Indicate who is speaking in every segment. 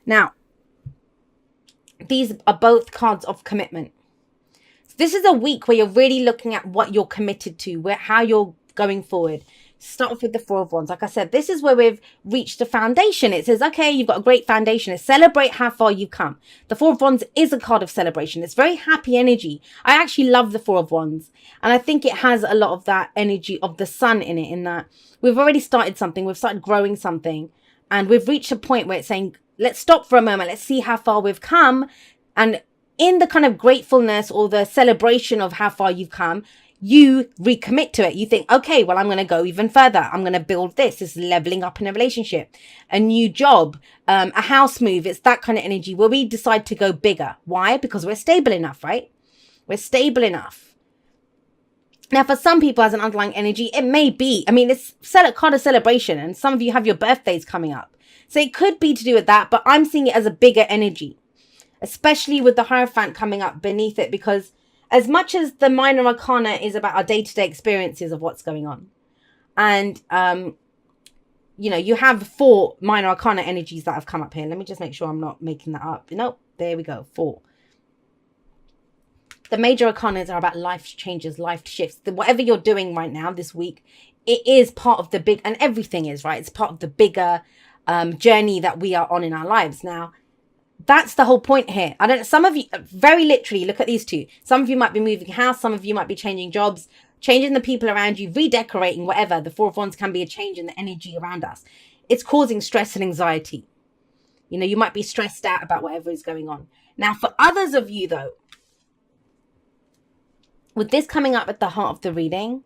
Speaker 1: Now, these are both cards of commitment. This is a week where you're really looking at what you're committed to, how you're going forward. Start off with the Four of Wands. Like I said, this is where we've reached the foundation. It says, okay, you've got a great foundation. Celebrate how far you've come. The Four of Wands is a card of celebration. It's very happy energy. I actually love the Four of Wands. And I think it has a lot of that energy of the sun in it, in that we've already started something. We've started growing something. And we've reached a point where it's saying, let's stop for a moment. Let's see how far we've come. And in the kind of gratefulness or the celebration of how far you've come, you recommit to it. You think, okay, well, I'm going to go even further. I'm going to build this. This is leveling up in a relationship, a new job, a house move. It's that kind of energy where we decide to go bigger. Why? Because we're stable enough, right? We're stable enough. Now, for some people as an underlying energy, it may be, I mean, it's a card of celebration, and some of you have your birthdays coming up. So it could be to do with that, but I'm seeing it as a bigger energy, especially with the Hierophant coming up beneath it, because as much as the minor arcana is about our day-to-day experiences of what's going on, and, you know, you have 4 minor arcana energies that have come up here. Let me just make sure I'm not making that up. Nope, there we go, 4. The major arcanas are about life changes, life shifts. Whatever you're doing right now this week, it is part of the big, and everything is, right? It's part of the bigger journey that we are on in our lives. Now, that's the whole point here. Some of you, very literally, look at these two. Some of you might be moving house. Some of you might be changing jobs, changing the people around you, redecorating, whatever. The Four of Wands can be a change in the energy around us. It's causing stress and anxiety. You know, you might be stressed out about whatever is going on. Now, for others of you, though, with this coming up at the heart of the reading,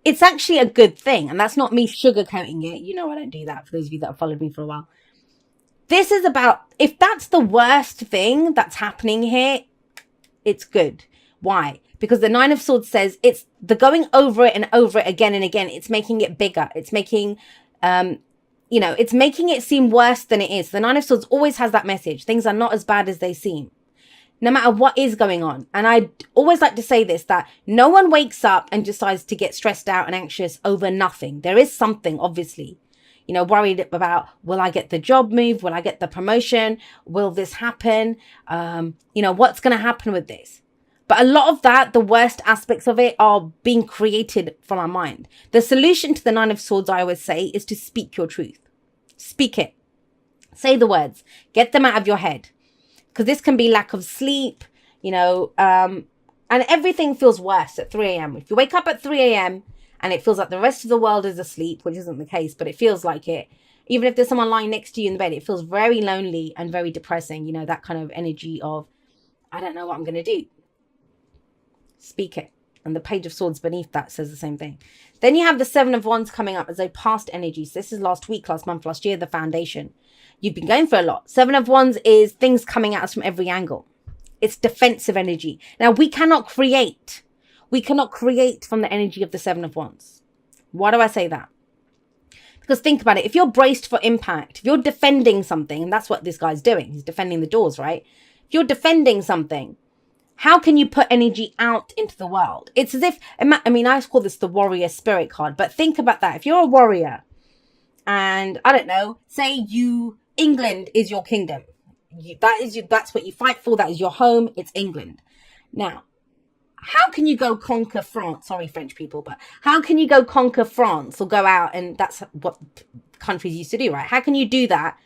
Speaker 1: it's actually a good thing. And that's not me sugarcoating it. You know, I don't do that, for those of you that have followed me for a while. This is about, if that's the worst thing that's happening here, it's good. Why? Because the Nine of Swords says it's the going over it and over it again and again. It's making it bigger. It's making, you know, it's making it seem worse than it is. The Nine of Swords always has that message. Things are not as bad as they seem, no matter what is going on. And I always like to say this, that no one wakes up and decides to get stressed out and anxious over nothing. There is something, obviously. You know, worried about, will I get the job move? Will I get the promotion? Will this happen? You know, what's going to happen with this? But a lot of that, the worst aspects of it are being created from our mind. The solution to the Nine of Swords, I always say, is to speak your truth. Speak it. Say the words. Get them out of your head. Because this can be lack of sleep, you know, and everything feels worse at 3 a.m. If you wake up at 3 a.m., and it feels like the rest of the world is asleep, which isn't the case, but it feels like it. Even if there's someone lying next to you in the bed, it feels very lonely and very depressing. You know, that kind of energy of, I don't know what I'm going to do. Speak it. And the Page of Swords beneath that says the same thing. Then you have the Seven of Wands coming up as a past energy. So this is last week, last month, last year, the foundation. You've been going for a lot. Seven of Wands is things coming at us from every angle. It's defensive energy. Now, we cannot create. We cannot create from the energy of the Seven of Wands. Why do I say that? Because think about it. If you're braced for impact, if you're defending something, and that's what this guy's doing. He's defending the doors, right? If you're defending something, how can you put energy out into the world? It's as if, I mean, I call this the warrior spirit card, but think about that. If you're a warrior and, I don't know, say England is your kingdom. That's what you fight for. That is your home. It's England. Now, how can you go conquer France? Sorry, French people, but how can you go conquer France or go out? And that's what countries used to do, right? How can you do that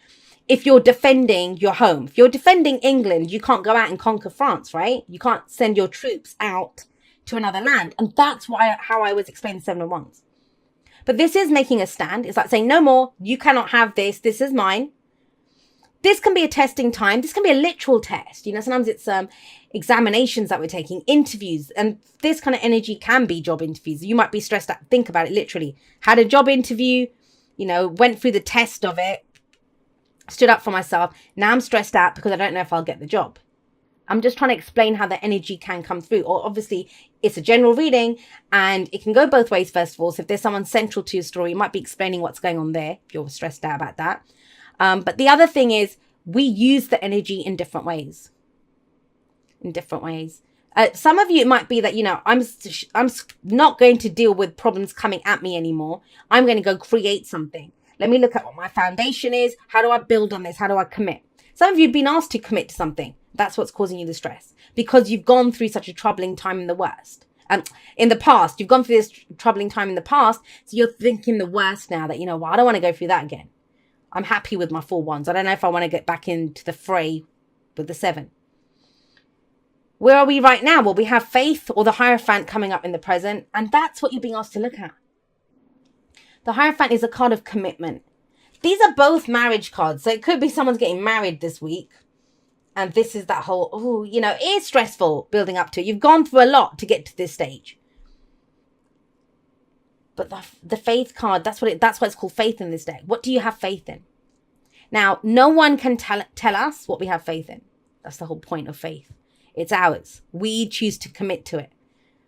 Speaker 1: if you're defending your home? If you're defending England, you can't go out and conquer France, right? You can't send your troops out to another land. And that's how I was explaining Seven of Wands. But this is making a stand. It's like saying, no more. You cannot have this. This is mine. This can be a testing time. This can be a literal test. You know, sometimes it's examinations that we're taking, interviews. And this kind of energy can be job interviews. You might be stressed out. Think about it literally. Had a job interview, you know, went through the test of it, stood up for myself. Now I'm stressed out because I don't know if I'll get the job. I'm just trying to explain how the energy can come through. Or obviously, it's a general reading and it can go both ways, first of all. So if there's someone central to your story, you might be explaining what's going on there if you're stressed out about that. But the other thing is we use the energy in different ways. Some of you, it might be that, you know, I'm not going to deal with problems coming at me anymore. I'm going to go create something. Let me look at what my foundation is. How do I build on this? How do I commit? Some of you have been asked to commit to something. That's what's causing you the stress, because you've gone through such a troubling time in the worst. In the past, you've gone through this troubling time in the past. So you're thinking the worst now that, well, I don't want to go through that again. I'm happy with my 4 wands. I don't know if I want to get back into the fray with the 7. Where are we right now? Well, we have Faith or the Hierophant coming up in the present. And that's what you're being asked to look at. The Hierophant is a card of commitment. These are both marriage cards. So it could be someone's getting married this week. And this is that whole, it is stressful building up to it. You've gone through a lot to get to this stage. But the Faith card, that's why it's called Faith in this deck. What do you have faith in? Now, no one can tell us what we have faith in. That's the whole point of faith. It's ours. We choose to commit to it.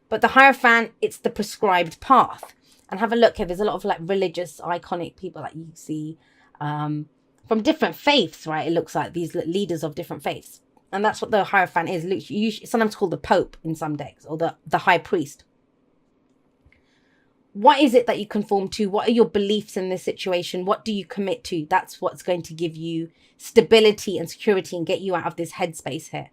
Speaker 1: But the Hierophant, it's the prescribed path. And have a look here. There's a lot of like religious, iconic people that you see from different faiths, right? It looks like these leaders of different faiths. And that's what the Hierophant is. It's sometimes called the Pope in some decks, or the High Priest. What is it that you conform to? What are your beliefs in this situation? What do you commit to? That's what's going to give you stability and security and get you out of this headspace here.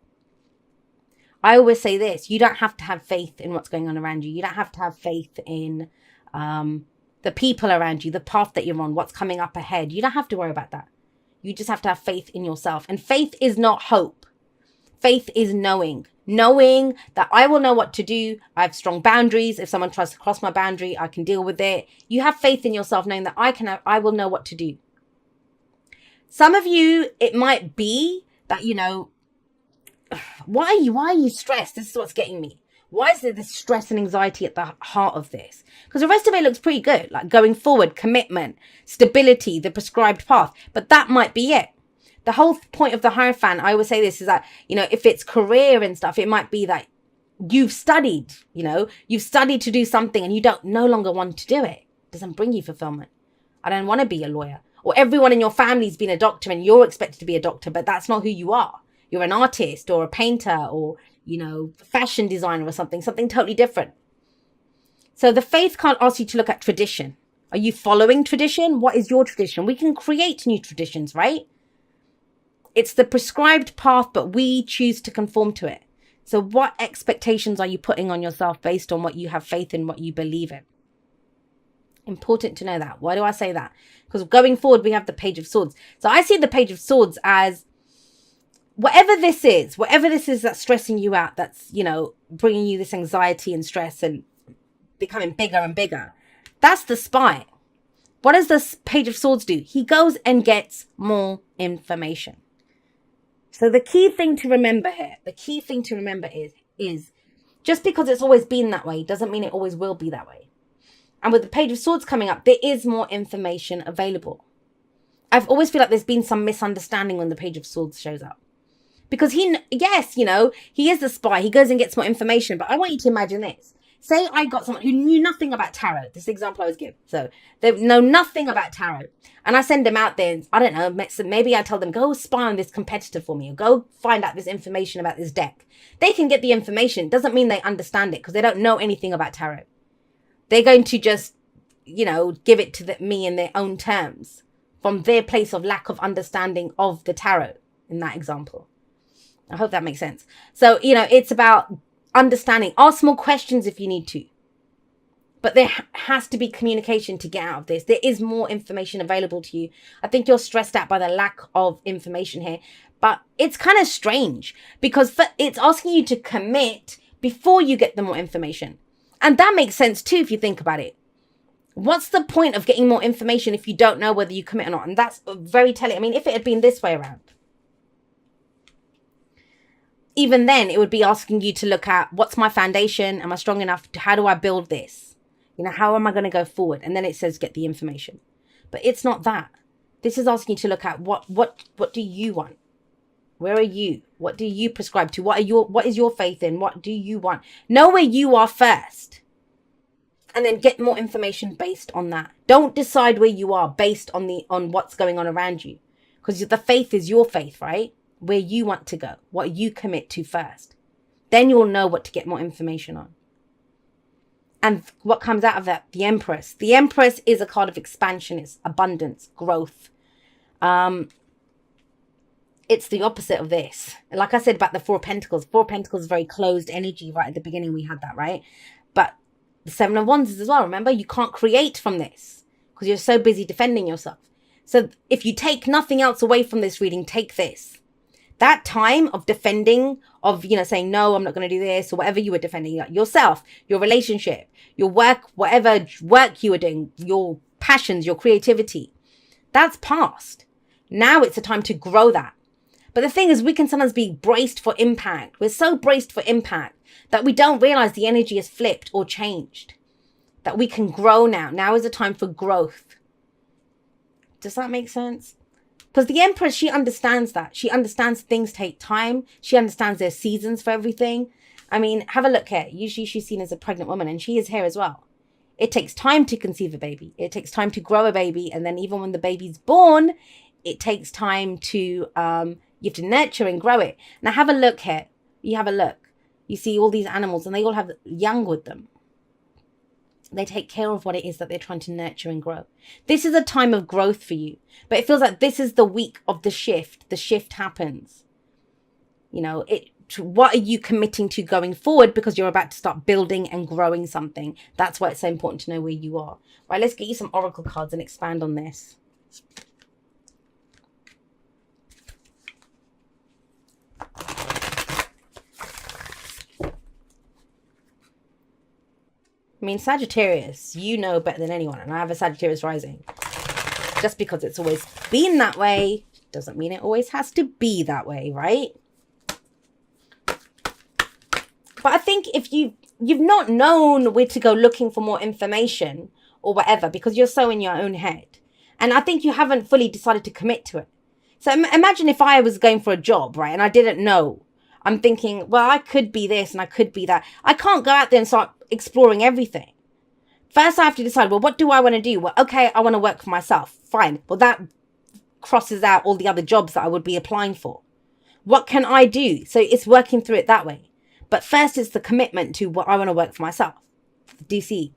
Speaker 1: I always say this. You don't have to have faith in what's going on around you. You don't have to have faith in the people around you, the path that you're on, what's coming up ahead. You don't have to worry about that. You just have to have faith in yourself. And faith is not hope. Faith is knowing that I will know what to do. I have strong boundaries. If someone tries to cross my boundary, I can deal with it. You have faith in yourself, knowing that I will know what to do. Some of you, it might be that, why are you stressed? This is what's getting me. Why is there this stress and anxiety at the heart of this? Because the rest of it looks pretty good, like going forward, commitment, stability, the prescribed path. But that might be it. The whole point of the Hierophant, I always say this, is that, if it's career and stuff, it might be that you've studied, you've studied to do something and you no longer want to do it. It doesn't bring you fulfillment. I don't want to be a lawyer. Or everyone in your family's been a doctor and you're expected to be a doctor, but that's not who you are. You're an artist or a painter or, fashion designer or something totally different. So the Faith can't ask you to look at tradition. Are you following tradition? What is your tradition? We can create new traditions, right? It's the prescribed path, but we choose to conform to it. So what expectations are you putting on yourself based on what you have faith in, what you believe in? Important to know that. Why do I say that? Because going forward, we have the Page of Swords. So I see the Page of Swords as whatever this is that's stressing you out, that's, bringing you this anxiety and stress and becoming bigger and bigger. That's the spy. What does this Page of Swords do? He goes and gets more information. So the key thing to remember here, is just because it's always been that way doesn't mean it always will be that way. And with the Page of Swords coming up, there is more information available. I've always feel like there's been some misunderstanding when the Page of Swords shows up. Because he is the spy. He goes and gets more information. But I want you to imagine this. Say I got someone who knew nothing about tarot. This is the example I always give. So they know nothing about tarot. And I send them out there. And, I don't know. Maybe I tell them, go spy on this competitor for me. Or go find out this information about this deck. They can get the information. Doesn't mean they understand it because they don't know anything about tarot. They're going to just, give it to me in their own terms. From their place of lack of understanding of the tarot in that example. I hope that makes sense. So, it's about understanding. Ask more questions if you need to. But there has to be communication to get out of this. There is more information available to you. I think you're stressed out by the lack of information here. But it's kind of strange because it's asking you to commit before you get the more information. And that makes sense too if you think about it. What's the point of getting more information if you don't know whether you commit or not? And that's very telling. I mean, if it had been this way around, even then, it would be asking you to look at what's my foundation? Am I strong enough? How do I build this? How am I going to go forward? And then it says get the information. But it's not that. This is asking you to look at what do you want? Where are you? What do you prescribe to? What is your faith in? What do you want? Know where you are first. And then get more information based on that. Don't decide where you are based on what's going on around you. Because the faith is your faith, right? Where you want to go, what you commit to first. Then you'll know what to get more information on. And what comes out of that? The Empress. The Empress is a card of expansion. It's abundance, growth. it's the opposite of this. Like I said about the Four of Pentacles. Four of Pentacles is very closed energy. Right at the beginning we had that, right? But the Seven of Wands is as well. Remember, you can't create from this because you're so busy defending yourself. So if you take nothing else away from this reading, take this. That time of defending, of, you know, saying, no, I'm not going to do this, or whatever you were defending, like yourself, your relationship, your work, whatever work you were doing, your passions, your creativity, that's past. Now it's a time to grow that. But the thing is, we can sometimes be braced for impact. We're so braced for impact that we don't realize the energy has flipped or changed. That we can grow now. Now is a time for growth. Does that make sense? Because the Empress, she understands that. She understands things take time. She understands there's seasons for everything. I mean, have a look here. Usually she's seen as a pregnant woman, and she is here as well. It takes time to conceive a baby. It takes time to grow a baby. And then even when the baby's born, it takes time to, you have to nurture and grow it. Now have a look here. You have a look. You see all these animals, and they all have young with them. They take care of what it is that they're trying to nurture and grow. This is a time of growth for you. But it feels like this is the week of the shift. The shift happens. You know, what are you committing to going forward? Because you're about to start building and growing something. That's why it's so important to know where you are. Right, let's get you some oracle cards and expand on this. I mean, Sagittarius, you know better than anyone. And I have a Sagittarius rising. Just because it's always been that way doesn't mean it always has to be that way, right? But I think if you've not known where to go looking for more information or whatever, because you're so in your own head. And I think you haven't fully decided to commit to it. So imagine if I was going for a job, right? And I didn't know. I'm thinking, well, I could be this and I could be that. I can't go out there and start exploring everything. First, I have to decide, well, what do I want to do? Well, okay, I want to work for myself. Fine. Well, that crosses out all the other jobs that I would be applying for. What can I do? So it's working through it that way. But first, it's the commitment to what I want to work for myself. Do you see?